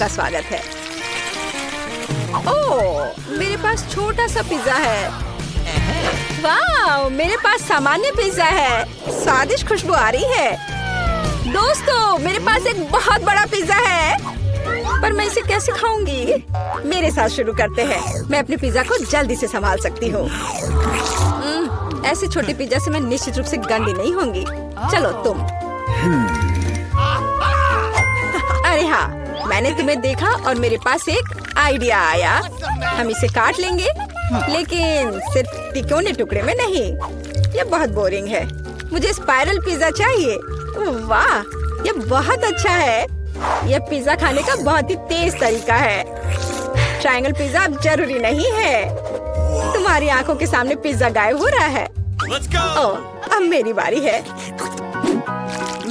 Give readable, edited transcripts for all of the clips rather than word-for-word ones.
आपका स्वागत है। ओह, मेरे पास छोटा सा पिज्जा है। वाह, मेरे पास सामान्य पिज्जा है। स्वादिष्ट खुशबू आ रही है। दोस्तों, मेरे पास एक बहुत बड़ा पिज्जा है, पर मैं इसे कैसे खाऊंगी? मेरे साथ शुरू करते हैं। मैं अपने पिज्जा को जल्दी से संभाल सकती हूँ। ऐसे छोटे पिज्जा से मैं निश्चित रूप से गंदी नहीं होंगी। चलो तुम। अरे हाँ, मैंने तुम्हें देखा और मेरे पास एक आइडिया आया। हम इसे काट लेंगे, लेकिन सिर्फ तिकोने टुकड़े में नहीं। ये बहुत बोरिंग है। मुझे स्पाइरल पिज्जा चाहिए। वाह, ये बहुत अच्छा है। यह पिज्जा खाने का बहुत ही तेज तरीका है। ट्रायंगल पिज्जा अब जरूरी नहीं है। तुम्हारी आंखों के सामने पिज्जा गायब हो रहा है। ओह, अब मेरी बारी है।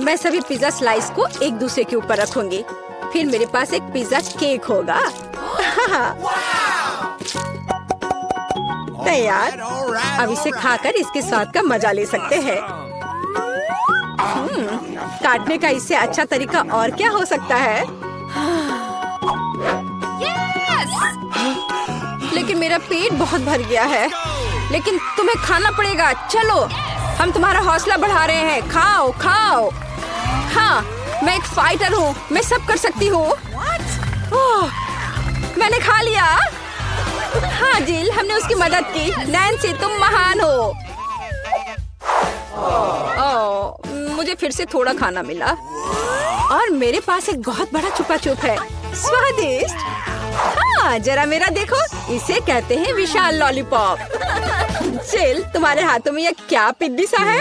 मैं सभी पिज्जा स्लाइस को एक दूसरे के ऊपर रखूंगी। फिर मेरे पास एक पिज्जा केक होगा। तैयार। अब इसे खाकर इसके स्वाद का मजा ले सकते हैं। काटने का इससे अच्छा तरीका और क्या हो सकता है? लेकिन मेरा पेट बहुत भर गया है। लेकिन तुम्हें खाना पड़ेगा। चलो, हम तुम्हारा हौसला बढ़ा रहे हैं। खाओ खाओ। हाँ, मैं एक फाइटर हूँ। मैं सब कर सकती हूँ। मैंने खा लिया। हाँ जिल, हमने उसकी मदद की। नैन्सी, तुम महान हो। मुझे फिर से थोड़ा खाना मिला और मेरे पास एक बहुत बड़ा छुपा छुप है। स्वादिष्ट। हाँ, जरा मेरा देखो। इसे कहते हैं विशाल लॉलीपॉप। जिल, तुम्हारे हाथों में ये क्या पिद्दी सा है?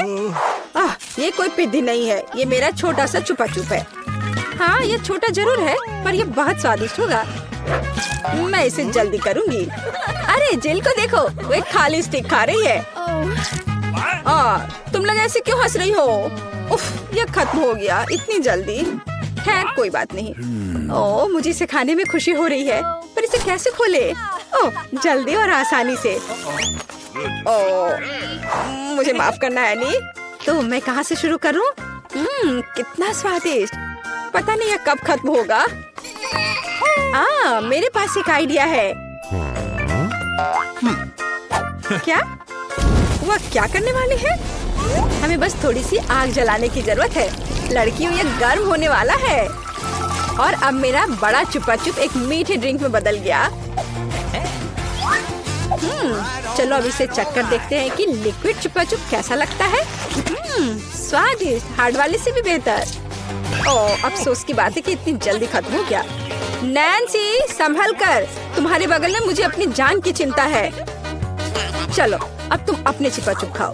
ये कोई पिद्दी नहीं है। ये मेरा छोटा सा छुपा छुप है। हाँ, ये छोटा जरूर है, पर ये बहुत स्वादिष्ट होगा। मैं इसे जल्दी करूंगी। अरे जिल को देखो, वो एक खाली स्टिक खा रही है। तुम लोग ऐसे क्यों हंस रही हो? उफ, ये खत्म हो गया इतनी जल्दी। खैर, कोई बात नहीं। मुझे इसे खाने में खुशी हो रही है, पर इसे कैसे खोले? जल्दी और आसानी से। मुझे माफ करना एनी। तो मैं कहाँ से शुरू करूँ? कितना स्वादिष्ट। पता नहीं यह कब खत्म होगा। मेरे पास एक आइडिया है। क्या? वह क्या करने वाली है? हमें बस थोड़ी सी आग जलाने की जरूरत है। लड़कियों, ये गर्म होने वाला है। और अब मेरा बड़ा छुपा छुप एक मीठे ड्रिंक में बदल गया। चलो अब इसे चक्कर देखते हैं कि लिक्विड छुपा छुप कैसा लगता है। स्वादिष्ट, हार्ड वाले से भी बेहतर। अफसोस की बात है कि इतनी जल्दी खत्म हो गया। नैन्सी, संभल कर। तुम्हारे बगल में मुझे अपनी जान की चिंता है। चलो, अब तुम अपने छुपा छुप खाओ।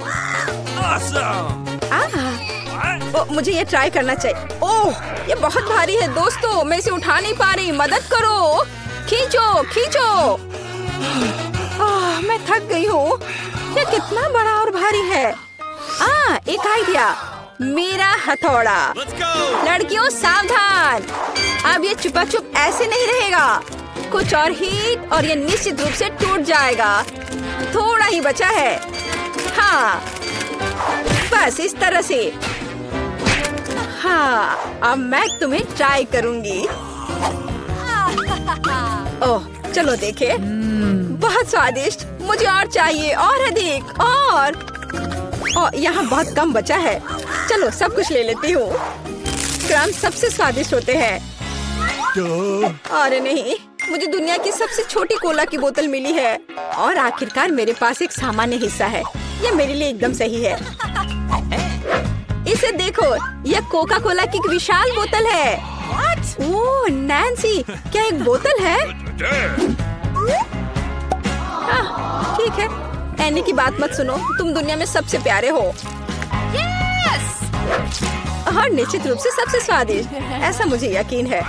मुझे ये ट्राई करना चाहिए। ओह, ये बहुत भारी है दोस्तों। मैं इसे उठा नहीं पा रही। मदद करो। खींचो खींचो। मैं थक गई हूँ। ये कितना बड़ा और भारी है। एक आइडिया। मेरा हथौड़ा। लड़कियों, सावधान। अब ये छुपा छुप ऐसे नहीं रहेगा। कुछ और हीट और ये निश्चित रूप से टूट जाएगा। थोड़ा ही बचा है। हाँ, बस इस तरह से। हाँ, अब मैं तुम्हें ट्राई करूंगी। ओह, चलो देखे। बहुत स्वादिष्ट। मुझे और चाहिए, और अधिक। और यहाँ बहुत कम बचा है। चलो, सब कुछ ले लेती हूँ। क्रम सबसे स्वादिष्ट होते हैं। अरे नहीं, मुझे दुनिया की सबसे छोटी कोला की बोतल मिली है। और आखिरकार मेरे पास एक सामान्य हिस्सा है। यह मेरे लिए एकदम सही है। इसे देखो, यह कोका कोला की एक विशाल बोतल है। ओह नैन्सी, क्या एक बोतल है? ठीक है, एनी की बात मत सुनो। तुम दुनिया में सबसे प्यारे हो। और निश्चित रूप से सबसे स्वादिष्ट। ऐसा मुझे यकीन है।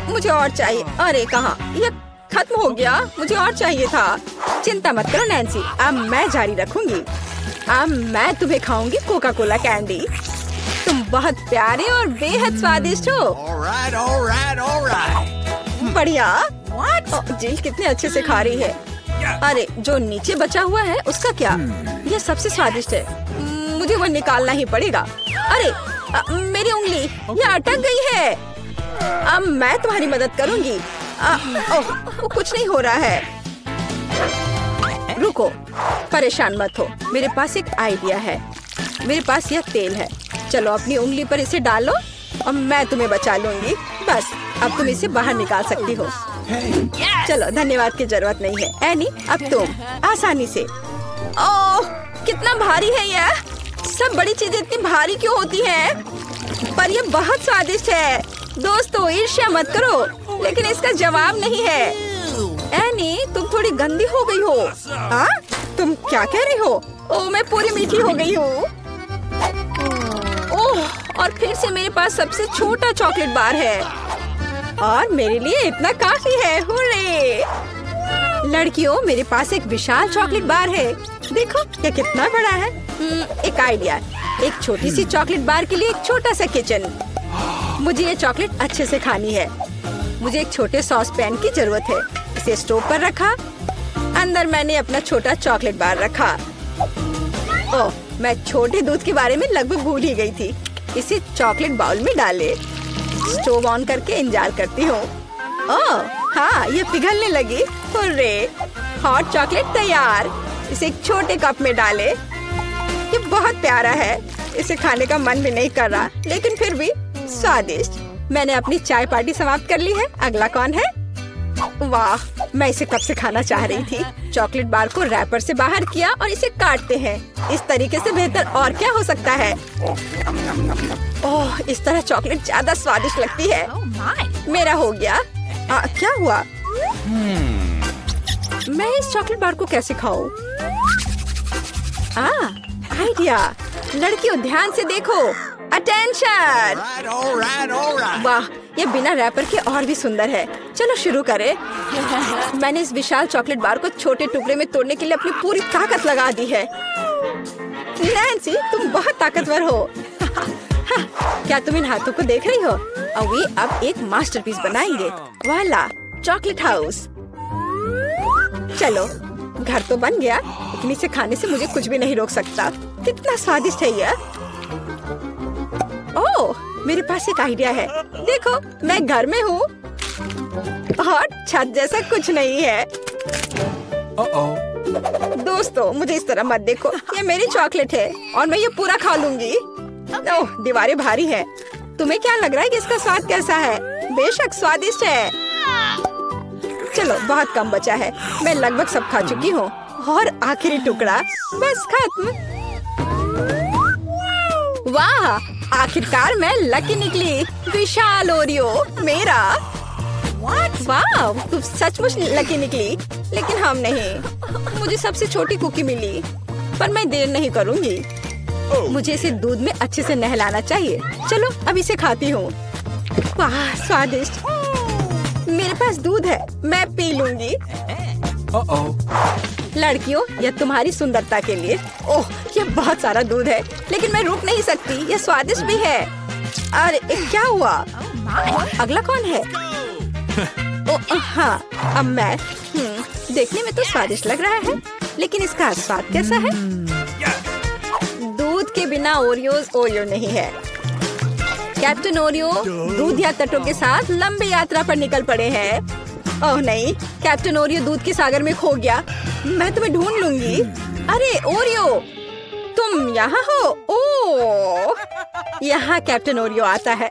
मुझे और चाहिए। अरे कहाँ? यह खत्म हो गया। मुझे और चाहिए था। चिंता मत करो नैन्सी, अब मैं जारी रखूंगी। अब मैं तुम्हें खाऊंगी कोका कोला कैंडी। तुम बहुत प्यारे और बेहद स्वादिष्ट हो। बढ़िया। जिल कितने अच्छे से खा रही है। अरे, जो नीचे बचा हुआ है उसका क्या? यह सबसे स्वादिष्ट है। मुझे वो निकालना ही पड़ेगा। अरे, मेरी उंगली, यह अटक गई है। अब मैं तुम्हारी मदद करूंगी। ओह, कुछ नहीं हो रहा है। रुको, परेशान मत हो, मेरे पास एक आइडिया है। मेरे पास यह तेल है, चलो अपनी उंगली पर इसे डालो और मैं तुम्हें बचा लूंगी। बस अब तुम इसे बाहर निकाल सकती हो। चलो, धन्यवाद की जरूरत नहीं है। एनी, अब तुम आसानी से। ओह, कितना भारी है यह। सब बड़ी चीजें इतनी भारी क्यों होती हैं? पर यह बहुत स्वादिष्ट है। दोस्तों, ईर्ष्या मत करो, लेकिन इसका जवाब नहीं है। एनी, तुम थोड़ी गंदी हो गई हो। हाँ? तुम क्या कह रही हो? ओह, मैं पूरी मीठी हो गई हूँ। ओह, और फिर से मेरे पास सबसे छोटा चॉकलेट बार है और मेरे लिए इतना काफी है। हुर्रे! लड़कियों, मेरे पास एक विशाल चॉकलेट बार है। देखो ये कितना बड़ा है। एक आइडिया, एक छोटी सी चॉकलेट बार के लिए एक छोटा सा किचन। मुझे ये चॉकलेट अच्छे से खानी है। मुझे एक छोटे सॉस पैन की जरूरत है। इसे स्टोव पर रखा, अंदर मैंने अपना छोटा चॉकलेट बार रखा। ओह, मैं छोटे दूध के बारे में लगभग भूल ही गई थी। इसे चॉकलेट बाउल में डाले, स्टोव ऑन करके इंतजार करती हूँ। ओह हाँ, ये पिघलने लगी। हुर्रे! हॉट चॉकलेट तैयार। इसे एक छोटे कप में डाले। ये बहुत प्यारा है, इसे खाने का मन भी नहीं कर रहा, लेकिन फिर भी स्वादिष्ट। मैंने अपनी चाय पार्टी समाप्त कर ली है। अगला कौन है? वाह, मैं इसे कब से खाना चाह रही थी। चॉकलेट बार को रैपर से बाहर किया और इसे काटते हैं। इस तरीके से बेहतर और क्या हो सकता है? ओह, इस तरह चॉकलेट ज्यादा स्वादिष्ट लगती है। मेरा हो गया। क्या हुआ? मैं इस चॉकलेट बार को कैसे खाऊं? आइडिया। लड़कियों, ध्यान से देखो। अटेंशन! वाह, ये बिना रैपर के और भी सुंदर है। चलो शुरू करें। मैंने इस विशाल चॉकलेट बार को छोटे टुकड़े में तोड़ने के लिए अपनी पूरी ताकत लगा दी है। नैन्सी, तुम बहुत ताकतवर हो। क्या तुम इन हाथों को देख रही हो? और वे अब एक मास्टरपीस बनाएंगे। वाला, चॉकलेट हाउस। चलो, घर तो बन गया, लेकिन इसे खाने से मुझे कुछ भी नहीं रोक सकता। कितना स्वादिष्ट है यह। ओह, मेरे पास एक आइडिया है। देखो, मैं घर में हूँ और छत जैसा कुछ नहीं है। दोस्तों, मुझे इस तरह मत देखो। ये मेरी चॉकलेट है और मैं ये पूरा खा लूंगी। ओह, दीवारें भारी है। तुम्हें क्या लग रहा है कि इसका स्वाद कैसा है? बेशक स्वादिष्ट है। चलो, बहुत कम बचा है। मैं लगभग सब खा चुकी हूँ और आखिरी टुकड़ा, बस खत्म। वाह, आखिरकार मैं लकी निकली। विशाल ओरियो मेरा। वाह, तुम सचमुच लकी निकली। लेकिन हम नहीं। मुझे सबसे छोटी कुकी मिली, पर मैं देर नहीं करूँगी। मुझे इसे दूध में अच्छे से नहलाना चाहिए। चलो, अब इसे खाती हूँ। वाह, स्वादिष्ट। मेरे पास दूध है, मैं पी लूंगी। लड़कियों, यह तुम्हारी सुंदरता के लिए। ओह, ये बहुत सारा दूध है, लेकिन मैं रुक नहीं सकती। यह स्वादिष्ट भी है। अरे क्या हुआ? अगला कौन है? ओह हाँ, अब मैं। देखने में तो स्वादिष्ट लग रहा है, लेकिन इसका स्वाद कैसा है? दूध के बिना ओरियोज ओरियो नहीं है। कैप्टन ओरियो दूध या तटों के साथ लंबी यात्रा पर निकल पड़े हैं। ओह नहीं, कैप्टन ओरियो दूध के सागर में खो गया। मैं तुम्हें ढूंढ लूंगी। अरे ओरियो, तुम यहाँ हो? ओह, यहाँ कैप्टन ओरियो आता है।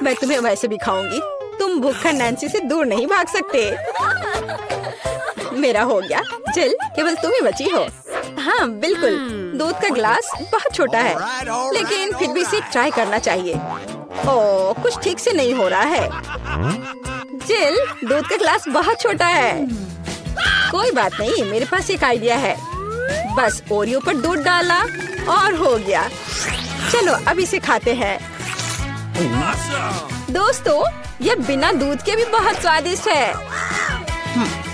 मैं तुम्हें वैसे भी खाऊंगी। तुम भूखा नैन्सी से दूर नहीं भाग सकते। मेरा हो गया। जिल, केवल तुम ही बची हो। हाँ बिल्कुल, दूध का ग्लास बहुत छोटा है, लेकिन फिर भी इसे ट्राई करना चाहिए। ओह, कुछ ठीक से नहीं हो रहा है। जिल, दूध का ग्लास बहुत छोटा है। कोई बात नहीं, मेरे पास एक आइडिया है। बस ओरियो पर दूध डाला और हो गया। चलो, अब इसे खाते हैं। दोस्तों, ये बिना दूध के भी बहुत स्वादिष्ट है।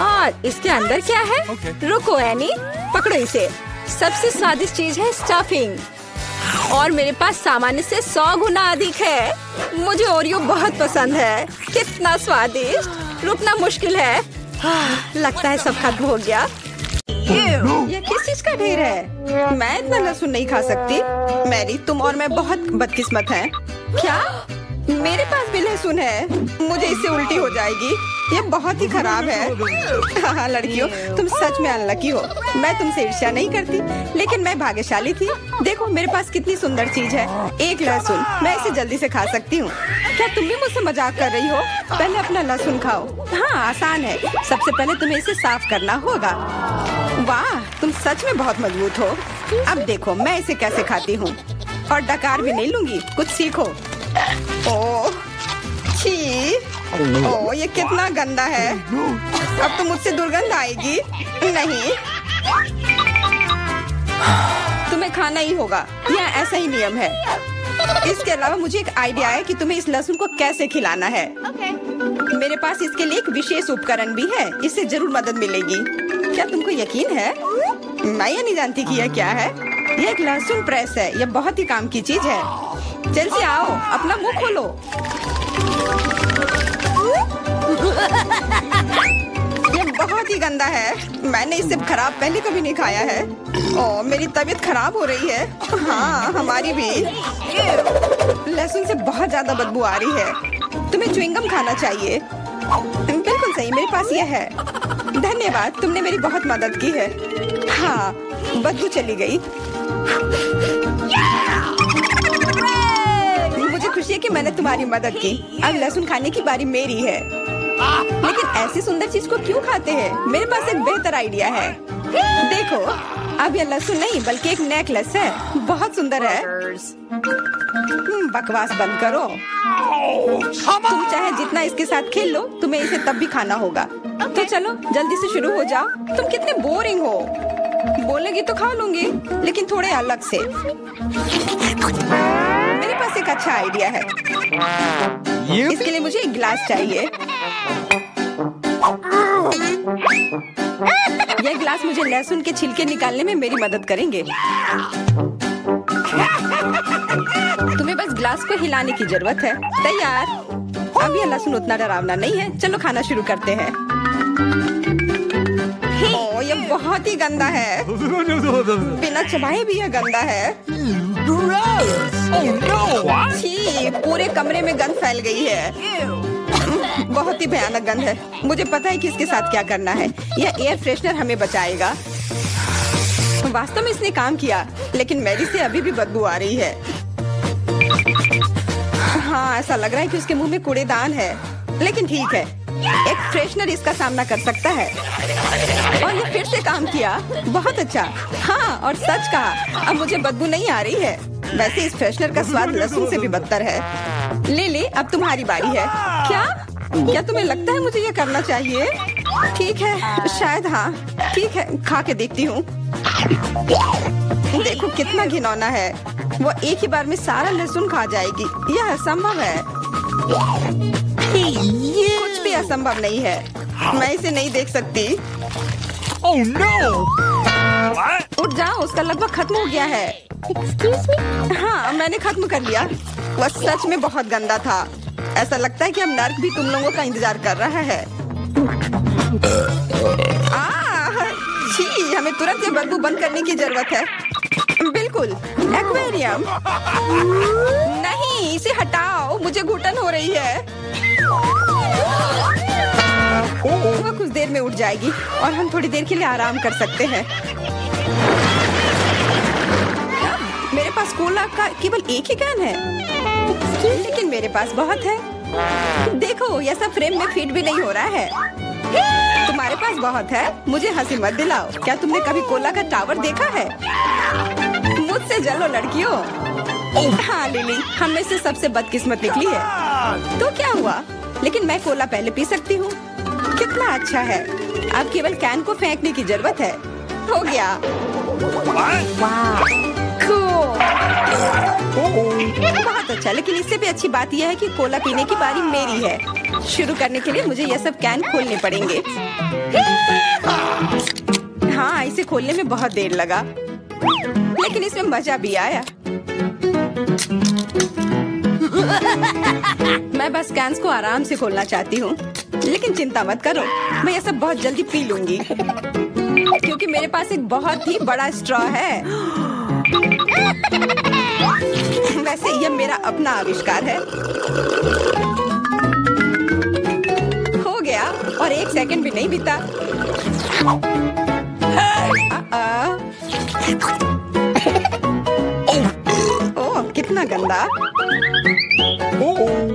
और इसके अंदर क्या है? रुको एनी, पकड़ो इसे। सबसे स्वादिष्ट चीज है स्टफिंग, और मेरे पास सामान्य से 100 गुना अधिक है। मुझे ओरियो बहुत पसंद है। कितना स्वादिष्ट, रुकना मुश्किल है। लगता है सब खत्म हो गया। ये किस चीज का ढेर है? मैं इतना लहसुन नहीं खा सकती। मैरी, तुम और मैं बहुत बदकिस्मत हैं। क्या? मेरे पास भी लहसुन है, मुझे इससे उल्टी हो जाएगी। ये बहुत ही खराब है। हाँ लड़कियों, तुम सच में अनलकी हो। मैं तुमसे ईर्ष्या नहीं करती, लेकिन मैं भाग्यशाली थी। देखो मेरे पास कितनी सुंदर चीज है, एक लहसुन। मैं इसे जल्दी से खा सकती हूँ। क्या तुम भी मुझसे मजाक कर रही हो? पहले अपना लहसुन खाओ। हाँ आसान है, सबसे पहले तुम्हें इसे साफ करना होगा। वाह, तुम सच में बहुत मजबूत हो। अब देखो मैं इसे कैसे खाती हूँ, और डकार भी नहीं लूंगी। कुछ सीखो। ओह छी, ओह ये कितना गंदा है। अब तो मुझसे दुर्गंध आएगी। नहीं, तुम्हें खाना ही होगा, यह ऐसा ही नियम है। इसके अलावा मुझे एक आइडिया है कि तुम्हें इस लहसुन को कैसे खिलाना है। मेरे पास इसके लिए एक विशेष उपकरण भी है, इससे जरूर मदद मिलेगी। क्या तुमको यकीन है? मैं ये नहीं जानती कि यह क्या है। यह एक लहसुन प्रेस है, यह बहुत ही काम की चीज है। जल्दी से आओ, अपना मुंह खोलो। ये बहुत ही गंदा है, मैंने इससे खराब पहले कभी नहीं खाया है। ओह मेरी तबीयत खराब हो रही है। हाँ हमारी भी। लहसुन से बहुत ज्यादा बदबू आ रही है। तुम्हें च्युइंगम खाना चाहिए। बिल्कुल सही, मेरे पास यह है। धन्यवाद, तुमने मेरी बहुत मदद की है। हाँ बदबू चली गई। मुझे खुशी है कि मैंने तुम्हारी मदद की। अब लहसुन खाने की बारी मेरी है। लेकिन ऐसी सुंदर चीज को क्यों खाते हैं? मेरे पास एक बेहतर आइडिया है। देखो, अब यह लहसुन नहीं बल्कि एक नेकलेस है। बहुत सुंदर है। बकवास बंद करो। तुम चाहे जितना इसके साथ खेल लो, तुम्हें इसे तब भी खाना होगा। तो चलो जल्दी से शुरू हो जाओ। तुम कितने बोरिंग हो। बोलेगी तो खा लूंगी, लेकिन थोड़े अलग से। मेरे पास एक अच्छा आइडिया है। इसके लिए मुझे एक गिलास चाहिए। यह गिलास मुझे लहसुन के छिलके निकालने में मेरी मदद करेंगे। तुम्हें बस गिलास को हिलाने की जरूरत है। तैयार। अब यह लहसुन उतना डरावना नहीं है। चलो खाना शुरू करते हैं। ओह ये बहुत ही गंदा है। बिना चबाए भी यह गंदा है। छी, पूरे कमरे में गंध फैल गई है। बहुत ही भयानक गंध है। मुझे पता है कि इसके साथ क्या करना है। यह एयर फ्रेशनर हमें बचाएगा। वास्तव में इसने काम किया, लेकिन मैरी से अभी भी बदबू आ रही है। हाँ ऐसा लग रहा है कि उसके मुंह में कूड़ेदान है, लेकिन ठीक है, एक फ्रेशनर इसका सामना कर सकता है। और ये फिर से काम किया। बहुत अच्छा। हाँ और सच कहा, अब मुझे बदबू नहीं आ रही है। वैसे इस फ्रेशनर का स्वाद लहसुन से भी बदतर है। ले अब तुम्हारी बारी है। क्या तुम्हें लगता है मुझे ये करना चाहिए? ठीक है, शायद हाँ। ठीक है, खा के देखती हूँ। देखो कितना घिनौना है। वो एक ही बार में सारा लहसुन खा जाएगी। यह असंभव है। कुछ भी असंभव नहीं है। मैं इसे नहीं देख सकती। Oh no! उठ जाओ, उसका लगभग खत्म हो गया है। Excuse me? हाँ मैंने खत्म कर लिया। वह सच में बहुत गंदा था। ऐसा लगता है कि अब नर्क भी तुम लोगों का इंतजार कर रहा है। छी, हमें तुरंत ये बदबू बंद करने की जरूरत है। बिल्कुल, एक्वेरियम। नहीं, इसे हटाओ, मुझे घुटन हो रही है। वह कुछ देर में उठ जाएगी और हम थोड़ी देर के लिए आराम कर सकते हैं। मेरे पास कोला का केवल एक ही कैन है, लेकिन मेरे पास बहुत है। देखो यह सब फ्रेम में फिट भी नहीं हो रहा है। तुम्हारे पास बहुत है, मुझे हंसी मत दिलाओ। क्या तुमने कभी कोला का टावर देखा है? मुझसे जलो लड़कियों। हाँ लिली, हम में से सबसे बदकिस्मत निकली है। तो क्या हुआ? लेकिन मैं कोला पहले पी सकती हूँ। कितना अच्छा है। अब केवल कैन को फेंकने की जरूरत है। हो गया। बहुत अच्छा, लेकिन इससे भी अच्छी बात यह है कि कोला पीने की बारी मेरी है। शुरू करने के लिए मुझे यह सब कैन खोलने पड़ेंगे। हाँ इसे खोलने में बहुत देर लगा, लेकिन इसमें मजा भी आया। मैं बस कैंस को आराम से खोलना चाहती हूँ, लेकिन चिंता मत करो, मैं यह सब बहुत जल्दी पी लूंगी, क्योंकि मेरे पास एक बहुत ही बड़ा स्ट्रॉ है। वैसे ये मेरा अपना आविष्कार है। हो गया और 1 सेकंड भी नहीं बीता। ओह, कितना गंदा।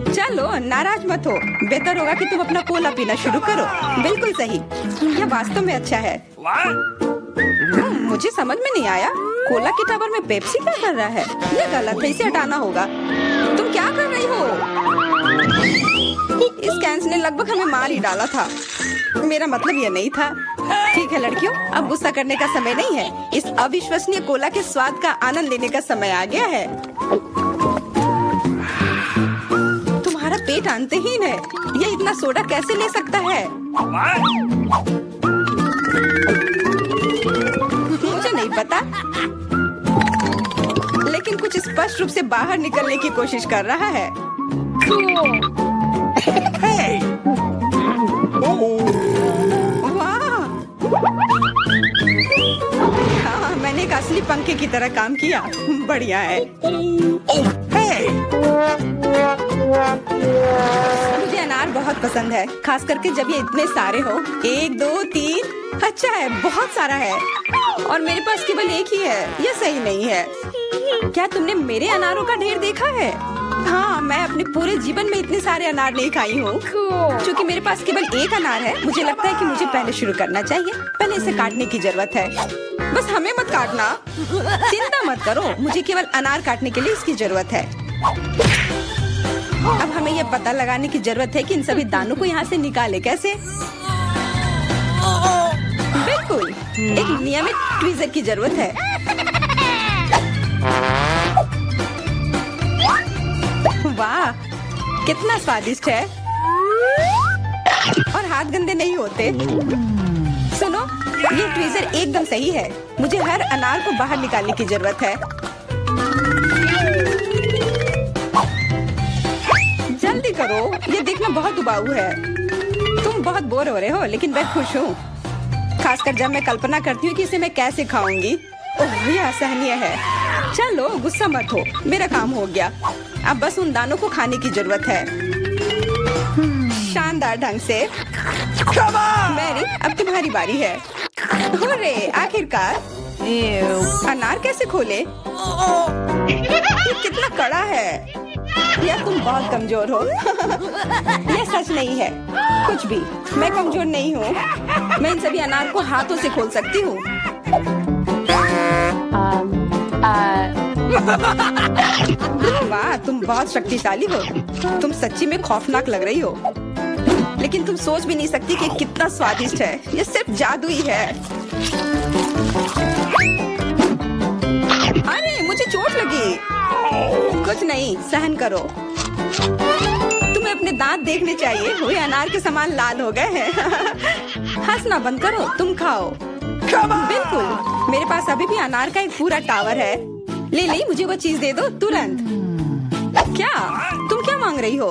चलो नाराज मत हो, बेहतर होगा कि तुम अपना कोला पीना शुरू करो। बिल्कुल सही, यह वास्तव में अच्छा है। मुझे समझ में नहीं आया, कोला के टावर में पेप्सी क्या कर रहा है? यह गलत है, इसे हटाना होगा। तुम क्या कर रही हो? इस कैंस ने लगभग हमें मार ही डाला था। मेरा मतलब यह नहीं था। ठीक है लड़कियों, अब गुस्सा करने का समय नहीं है। इस अविश्वसनीय कोला के स्वाद का आनंद लेने का समय आ गया है। तुम्हारा पेट अंतहीन है, यह इतना सोडा कैसे ले सकता है? मुझे नहीं पता, लेकिन कुछ स्पष्ट रूप से बाहर निकलने की कोशिश कर रहा है। वाह! हाँ, मैंने एक असली पंखे की तरह काम किया। बढ़िया है। मुझे अनार बहुत पसंद है, खास करके जब ये इतने सारे हो। 1 2 3, अच्छा है, बहुत सारा है। और मेरे पास केवल एक ही है, यह सही नहीं है। क्या तुमने मेरे अनारों का ढेर देखा है? हाँ, मैं अपने पूरे जीवन में इतने सारे अनार नहीं खाई हूँ। क्योंकि मेरे पास केवल एक अनार है, मुझे लगता है कि मुझे पहले शुरू करना चाहिए। पहले इसे काटने की जरूरत है। बस हमें मत काटना। चिंता मत करो, मुझे केवल अनार काटने के लिए इसकी जरूरत है। अब हमें यह पता लगाने की जरूरत है कि इन सभी दानों को यहाँ से निकाले कैसे। बिल्कुल, एक नियमित ट्वीजर की जरूरत है। वाह, कितना स्वादिष्ट है। और हाथ गंदे नहीं होते। सुनो, ये ट्वीजर एकदम सही है। मुझे हर अनार को बाहर निकालने की जरूरत है। जल्दी करो, ये देखना बहुत उबाऊ है। तुम बहुत बोर हो रहे हो, लेकिन मैं खुश हूँ, खासकर जब मैं कल्पना करती हूँ कि इसे मैं कैसे खाऊंगी। ओह, यह असहनीय है। चलो गुस्सा मत हो, मेरा काम हो गया। अब बस उन दानों को खाने की जरूरत है, शानदार ढंग से। मैरी, अब तुम्हारी बारी है। हुर्रे, आखिरकार। अनार कैसे खोले? ये कितना कड़ा है। या तुम बहुत कमजोर हो। यह सच नहीं है, कुछ भी। मैं कमजोर नहीं हूँ। मैं इन सभी अनार को हाथों से खोल सकती हूँ। वाह, तुम बहुत शक्तिशाली हो। तुम सच्ची में खौफनाक लग रही हो, लेकिन तुम सोच भी नहीं सकती कि कितना स्वादिष्ट है। ये सिर्फ जादू ही है। अरे, मुझे चोट लगी। कुछ नहीं, सहन करो। तुम्हें अपने दांत देखने चाहिए, वे अनार के समान लाल हो गए हैं। हंसना बंद करो, तुम खाओ। बिल्कुल, मेरे पास अभी भी अनार का एक पूरा टावर है। ले, मुझे वो चीज दे दो तुरंत। क्या तुम क्या मांग रही हो?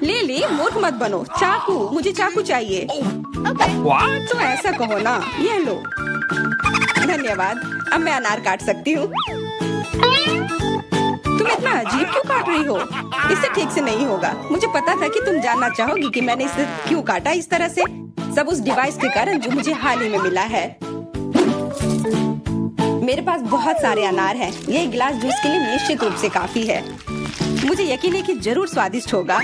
ले, मूर्ख मत बनो। चाकू, मुझे चाकू चाहिए। तो ऐसा कहो ना। ये लो। धन्यवाद, अब मैं अनार काट सकती हूँ। तुम इतना अजीब क्यों काट रही हो? इससे ठीक से नहीं होगा। मुझे पता था कि तुम जानना चाहोगी कि मैंने इसे क्यों काटा इस तरह से। सब उस डिवाइस के कारण जो मुझे हाल ही में मिला है। मेरे पास बहुत सारे अनार हैं। ये एक गिलास जूस के लिए निश्चित रूप से काफी है। मुझे यकीन है कि जरूर स्वादिष्ट होगा।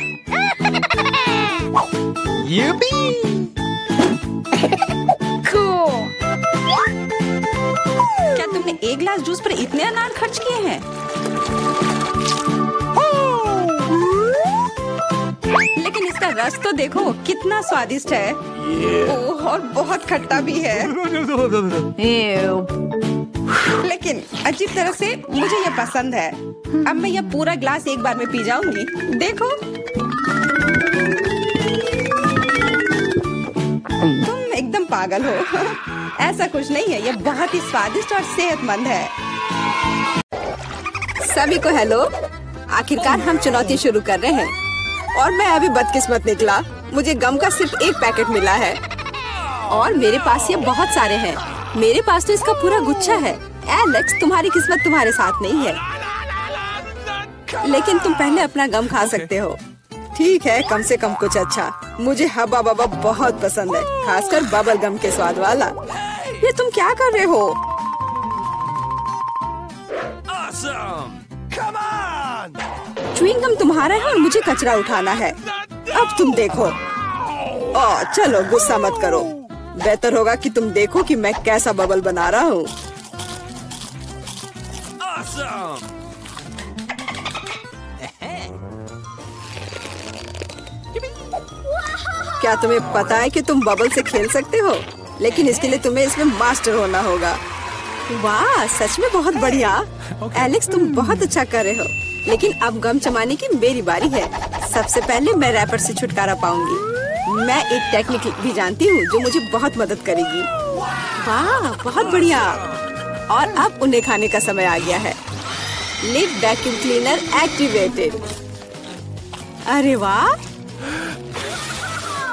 क्या तुमने एक गिलास जूस पर इतने अनार खर्च किए हैं? लेकिन इसका रस तो देखो, कितना स्वादिष्ट है। ओह, और बहुत खट्टा भी है। लेकिन अजीब तरह से मुझे यह पसंद है। अब मैं यह पूरा ग्लास एक बार में पी जाऊंगी। देखो, तुम एकदम पागल हो। ऐसा कुछ नहीं है, यह बहुत ही स्वादिष्ट और सेहतमंद है। सभी को हेलो। आखिरकार हम चुनौती शुरू कर रहे हैं और मैं अभी बदकिस्मत निकला। मुझे गम का सिर्फ एक पैकेट मिला है और मेरे पास ये बहुत सारे हैं। मेरे पास तो इसका पूरा गुच्छा है। एलेक्स, तुम्हारी किस्मत तुम्हारे साथ नहीं है। लेकिन तुम पहले अपना गम खा सकते हो। ठीक है, कम से कम कुछ अच्छा। मुझे हब्बा बब्बा बहुत पसंद है, खासकर बबल गम के स्वाद वाला। ये तुम क्या कर रहे हो? च्युइंग गम तुम्हारा है और मुझे कचरा उठाना है। अब तुम देखो। ओह, चलो गुस्सा मत करो। बेहतर होगा कि तुम देखो कि मैं कैसा बबल बना रहा हूँ। क्या तुम्हें पता है कि तुम बबल से खेल सकते हो? लेकिन इसके लिए तुम्हें इसमें मास्टर होना होगा। वाह, सच में बहुत बढ़िया। एलेक्स, तुम बहुत अच्छा कर रहे हो। लेकिन अब गम चबाने की मेरी बारी है। सबसे पहले मैं रैपर से छुटकारा पाऊंगी। मैं एक टेक्निक भी जानती हूँ जो मुझे बहुत मदद करेगी। वाह, बहुत बढ़िया। और अब उन्हें खाने का समय आ गया है। Lid vacuum cleaner activated. अरे वाह।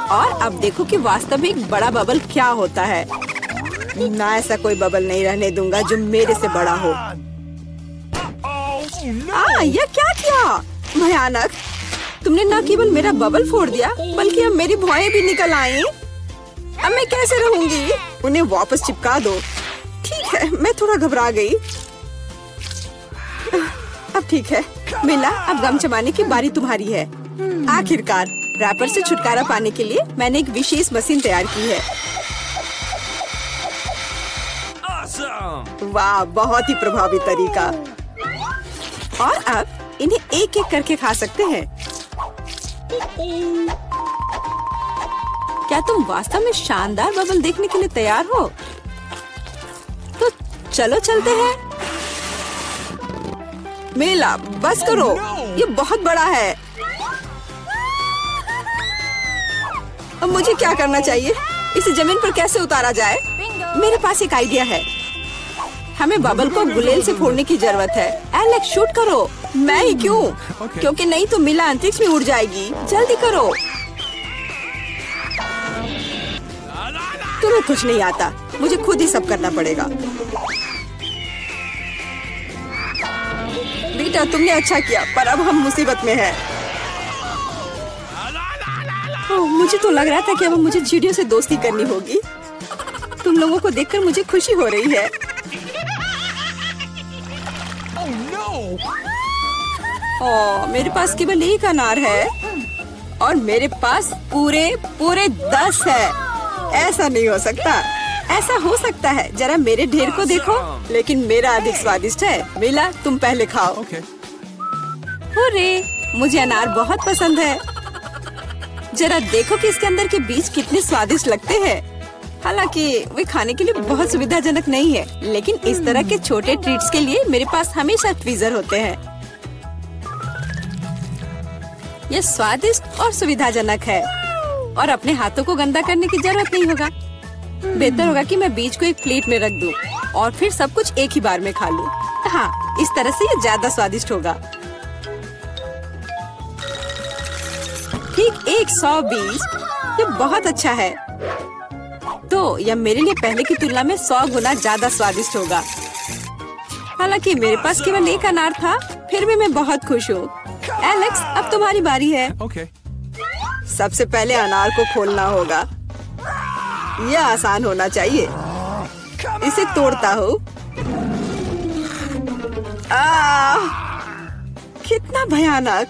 और अब देखो कि वास्तव में एक बड़ा बबल क्या होता है। ना, ऐसा कोई बबल नहीं रहने दूंगा जो मेरे से बड़ा हो। यह क्या किया? भयानक। तुमने न केवल मेरा बबल फोड़ दिया, बल्कि अब मेरी भौएं भी निकल आई। अब मैं कैसे रहूंगी? उन्हें वापस चिपका दो। ठीक है, मैं थोड़ा घबरा गई। अब ठीक है मिला, अब गम चबाने की बारी तुम्हारी है। आखिरकार रैपर से छुटकारा पाने के लिए मैंने एक विशेष मशीन तैयार की है। वाह, बहुत ही प्रभावी तरीका। और अब इन्हें एक एक करके खा सकते हैं। क्या तुम वास्तव में शानदार बबल देखने के लिए तैयार हो? तो चलो चलते हैं। मेला, बस करो, ये बहुत बड़ा है। अब मुझे क्या करना चाहिए? इसे जमीन पर कैसे उतारा जाए? मेरे पास एक आइडिया है। हमें बबल को गुलेल से फोड़ने की जरूरत है। एलेक्स, शूट करो। मैं ही क्यों? क्योंकि नहीं तो मिला अंतरिक्ष में उड़ जाएगी। जल्दी करो। तुम्हें कुछ नहीं आता, मुझे खुद ही सब करना पड़ेगा। बेटा, तुमने अच्छा किया, पर अब हम मुसीबत में हैं। मुझे तो लग रहा था कि अब मुझे चिड़ियों से दोस्ती करनी होगी। तुम लोगों को देखकर मुझे खुशी हो रही है। मेरे पास केवल एक अनार है और मेरे पास पूरे 10 है। ऐसा नहीं हो सकता। ऐसा हो सकता है, जरा मेरे ढेर को देखो। लेकिन मेरा अधिक स्वादिष्ट है। मिला, तुम पहले खाओ। अरे, मुझे अनार बहुत पसंद है। जरा देखो कि इसके अंदर के बीज कितने स्वादिष्ट लगते हैं। हालांकि वे खाने के लिए बहुत सुविधाजनक नहीं है, लेकिन इस तरह के छोटे ट्रीट्स के लिए मेरे पास हमेशा ट्वीजर होते हैं। यह स्वादिष्ट और सुविधाजनक है और अपने हाथों को गंदा करने की जरूरत नहीं होगा। बेहतर होगा कि मैं बीज को एक प्लेट में रख दूं और फिर सब कुछ एक ही बार में खा लूं। हाँ, इस तरह से ये ज्यादा स्वादिष्ट होगा। ठीक 100 बीज, ये बहुत अच्छा है। तो यह मेरे लिए पहले की तुलना में 100 गुना ज्यादा स्वादिष्ट होगा। हालांकि मेरे पास केवल एक अनार था, फिर भी मैं बहुत खुश हूँ। एलेक्स, अब तुम्हारी बारी है। सबसे पहले अनार को खोलना होगा। यह आसान होना चाहिए। इसे तोड़ता हूँ। कितना भयानक।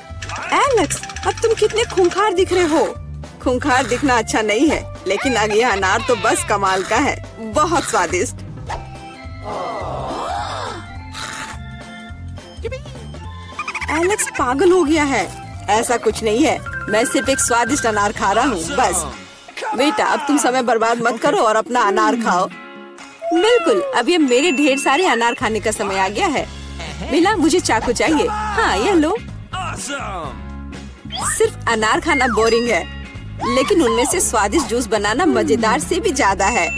एलेक्स, अब तुम कितने खूंखार दिख रहे हो। खूंखार दिखना अच्छा नहीं है, लेकिन अब यह अनार तो बस कमाल का है। बहुत स्वादिष्ट। एलेक्स पागल हो गया है। ऐसा कुछ नहीं है, मैं सिर्फ एक स्वादिष्ट अनार खा रहा हूँ, बस। बेटा, अब तुम समय बर्बाद मत करो और अपना अनार खाओ। बिल्कुल, अब ये मेरे ढेर सारे अनार खाने का समय आ गया है। मिला, मुझे चाकू चाहिए। हाँ, यह लो। सिर्फ अनार खाना बोरिंग है, लेकिन उनमें से स्वादिष्ट जूस बनाना मजेदार से भी ज्यादा है।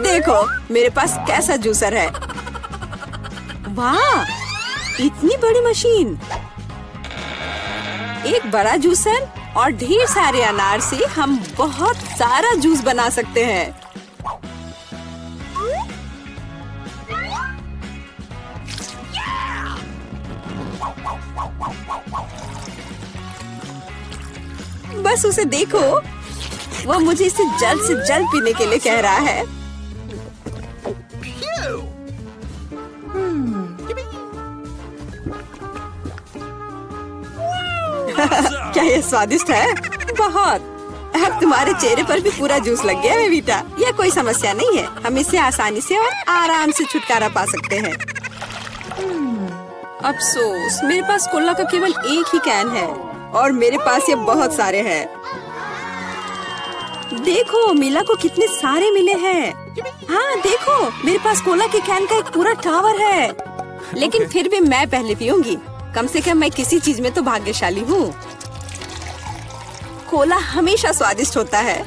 देखो मेरे पास कैसा जूसर है। वाह, इतनी बड़ी मशीन। एक बड़ा जूसर और ढेर सारे अनार से हम बहुत सारा जूस बना सकते हैं। बस उसे देखो, वो मुझे इसे जल्द से जल्द पीने के लिए कह रहा है। क्या ये स्वादिष्ट है? बहुत। अब तुम्हारे चेहरे पर भी पूरा जूस लग गया है बेटा। यह कोई समस्या नहीं है, हम इससे आसानी से और आराम से छुटकारा पा सकते हैं। अफसोस, मेरे पास कोला का केवल एक ही कैन है और मेरे पास ये बहुत सारे हैं। देखो मीला को कितने सारे मिले हैं। हाँ देखो, मेरे पास कोला के कैन का एक पूरा टावर है। लेकिन फिर भी मैं पहले पीऊंगी। कम से कम मैं किसी चीज में तो भाग्यशाली हूँ। कोला हमेशा स्वादिष्ट होता है।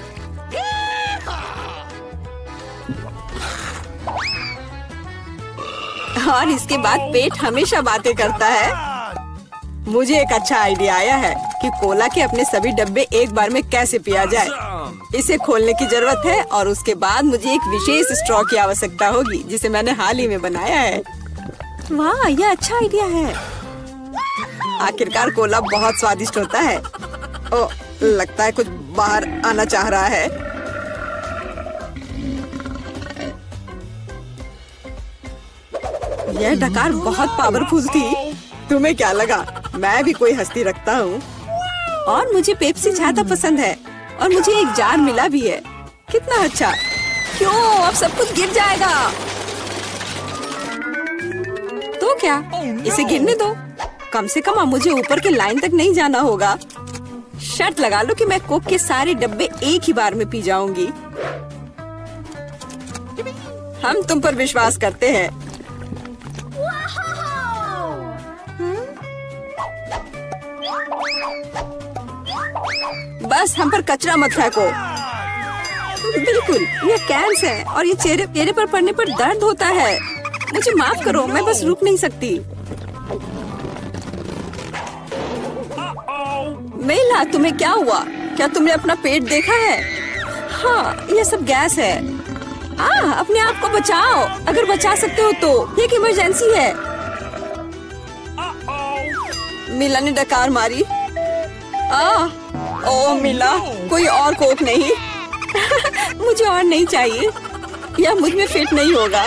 और इसके बाद पेट हमेशा बातें करता है। मुझे एक अच्छा आइडिया आया है कि कोला के अपने सभी डब्बे एक बार में कैसे पिया जाए। इसे खोलने की जरूरत है और उसके बाद मुझे एक विशेष स्ट्रॉ की आवश्यकता होगी जिसे मैंने हाल ही में बनाया है। वाह, यह अच्छा आइडिया है। आखिरकार कोला बहुत स्वादिष्ट होता है। ओ, लगता है कुछ बाहर आना चाह रहा है। यह डकार बहुत पावरफुल थी। तुम्हें क्या लगा मैं भी कोई हस्ती रखता हूँ? और मुझे पेप्सी ज्यादा पसंद है और मुझे एक जार मिला भी है। कितना अच्छा। क्यों, अब सब कुछ गिर जाएगा। तो क्या, इसे गिरने दो। कम से कम अब मुझे ऊपर के लाइन तक नहीं जाना होगा। शर्त लगा लो कि मैं कोक के सारे डब्बे एक ही बार में पी जाऊंगी। हम तुम पर विश्वास करते हैं। बस हम पर कचरा मत फेंको। बिल्कुल, ये कैंस है और ये चेहरे पर पड़ने पर दर्द होता है। मुझे माफ करो, मैं बस रुक नहीं सकती। मेला, तुम्हें क्या हुआ? क्या तुमने अपना पेट देखा है? हाँ, यह सब गैस है। अपने आप को बचाओ, अगर बचा सकते हो तो। ये एक इमरजेंसी है। मीला ने डकार मारी। ओ मीला, कोई और कोक नहीं? मुझे और नहीं चाहिए, यह मुझ में फिट नहीं होगा।